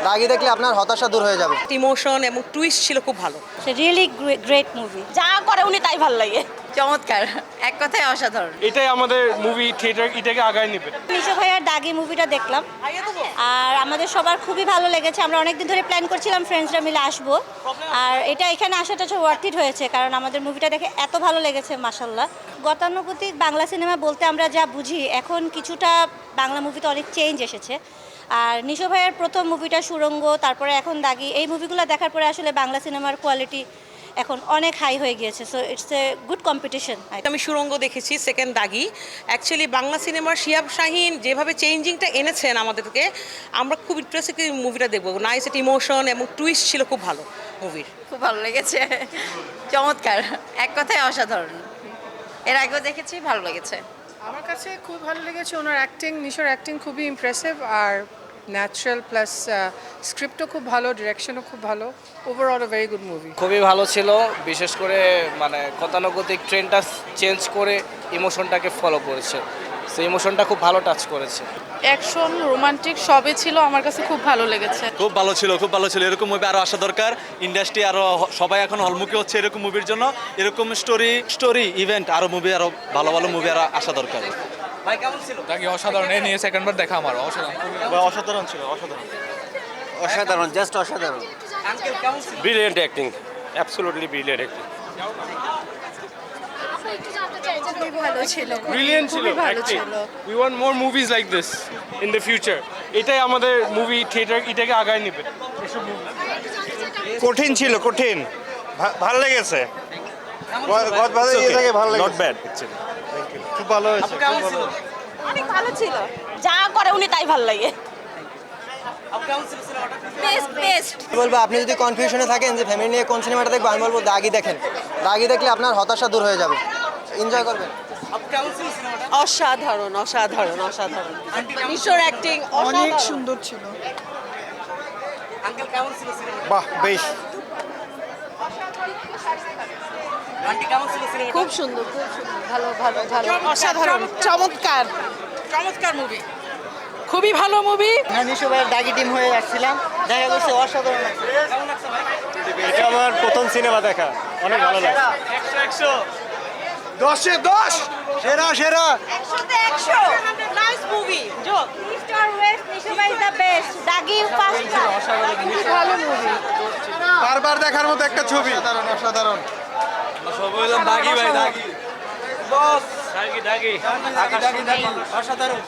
দাগি দেখলে আপনার হতাশা দূর হয়ে যাবে। ইমোশন এবং টুইস্ট ছিল খুব ভালো। রিয়েলি গ্রেট মুভি, যা করে উনি তাই ভালো লাগে। চমৎকার, এক কথায় অসাধারণ। এটাই আমাদের মুভি থিয়েটার এটাকে আগায় নেবে। নিশো ভাইয়ার দাগি মুভিটা দেখলাম আর আমাদের সবার খুবই ভালো লেগেছে। আমরা অনেকদিন ধরে প্ল্যান করছিলাম ফ্রেন্ডসরা মিলে আসবো, আর এটা এখানে আসাটা ওয়ার্থ ইট হয়েছে, কারণ আমাদের মুভিটা দেখে এত ভালো লেগেছে মাশাল্লাহ। গতানুগতিক বাংলা সিনেমা বলতে আমরা যা বুঝি, এখন কিছুটা বাংলা মুভিতে অনেক চেঞ্জ এসেছে। আর নিশো ভাইয়ের প্রথম মুভিটা সুড়ঙ্গ, তারপরে এখন দাগি, এই মুভিগুলো দেখার পরে আসলে বাংলা সিনেমার কোয়ালিটি এখন অনেক হাই হয়ে গিয়েছে। So it's a good competition. আমি সুরঙ্গ দেখেছি, সেকেন্ড দাগি। অ্যাকচুয়ালি বাংলা সিনেমার শিহাব শাহীন যেভাবে চেঞ্জিংটা এনেছেন আমাদেরকে, আমরা খুব ইন্টারেস্টেড মুভিটা দেখবো। নাইস একটা ইমোশন এবং টুইস্ট ছিল খুব ভালো মুভির। খুব ভালো লেগেছে, চমৎকার, এক কথায় অসাধারণ। এর আগেও দেখেছি, ভালো লেগেছে। আমার কাছে খুব ভালো লেগেছে ওনার অ্যাক্টিং, নিশোর অ্যাক্টিং খুবই ইমপ্রেসিভ আর ন্যাচারাল, প্লাস স্ক্রিপ্টও খুব ভালো, ডিরেকশনও খুব ভালো। Overall a very good movie. খুবই ভালো ছিল, বিশেষ করে মানে গতানুগতিক ট্রেন্ডটা চেঞ্জ করে ইমোশনটাকে ফলো করেছে। সেই ইমোশনটা খুব ভালো টাচ করেছে। অ্যাকশন, রোমান্টিক সবই ছিল, আমার কাছে খুব ভালো লেগেছে। খুব ভালো ছিল, খুব ভালো ছিল। এরকম মুভি আরও আসা দরকার। ইন্ডাস্ট্রি আরও সবাই এখন হলমুখী হচ্ছে এরকম মুভির জন্য। এরকম স্টোরি ইভেন্ট আরও মুভি, আরও ভালো ভালো মুভি আরও আসা দরকার। ভাই কেমন ছিল? দাগি অসাধারণ, এই নিয়ে সেকেন্ডবার দেখা আমার অসাধারণ। অসাধারণ ছিল, অসাধারণ, অসাধারণ, জাস্ট অসাধারণ। আঙ্কেল কেমন ছিল? Brilliant acting, absolutely brilliant acting. ভালো ছিল, ব্রিলিয়েন্ট ছিল acting. We want more movies like this in the future. এটাই আমাদের মুভি থিয়েটার এটাকে আগায় নেবে। কঠিন ছিল, কঠিন, ভালো লেগেছে। নট ব্যাড, খুব ভালো হয়েছে। কেমন ছিল? অনেক ভালো ছিল, যা করে উনি তাই ভালো লাগে। Best best. বলবো, আপনি যদি কনফিউশনে থাকেন যে ফ্যামিলি নিয়ে কোন সিনেমাটা দেখবো, আমি বলবো দাগি দেখেন। দাগি দেখলে আপনার হতাশা দূর হয়ে যাবে, এনজয় করবেন। কেমন ছিল সিনেমাটা? অসাধারণ অসাধারণ অসাধারণ। নিশোর অ্যাক্টিং অনেক সুন্দর ছিল। আঙ্কেল কেমন ছিল সিনেমাটা? বাহ, বেশ। আন্টি কেমন ছিল সিনেমাটা? খুব সুন্দর, খুব সুন্দর, ভালো ভালো ভালো, অসাধারণ, চমৎকার চমৎকার মুভি, খুবই ভালো মুভি। নিশো ভাইয়ের দাগি টিম হয়ে আসছিলাম, দেখা করছে অসাধারণ। কেমন লাগছে ভাই? এটা আমার প্রথম সিনেমা দেখা, অনেক ভালো লাগে। 100 10-এ 10, সেরা সেরা। 100-তে 100, nice movie. Joke east or West, Nisho ভাই is the best. Dagi first class, ভালো মুভি। বারবার দেখার মতো একটা ছবি। অসাধারণ, অসাধারণ। দাগি ভাই, দাগি বস। দাগি দাগি অসাধারণ।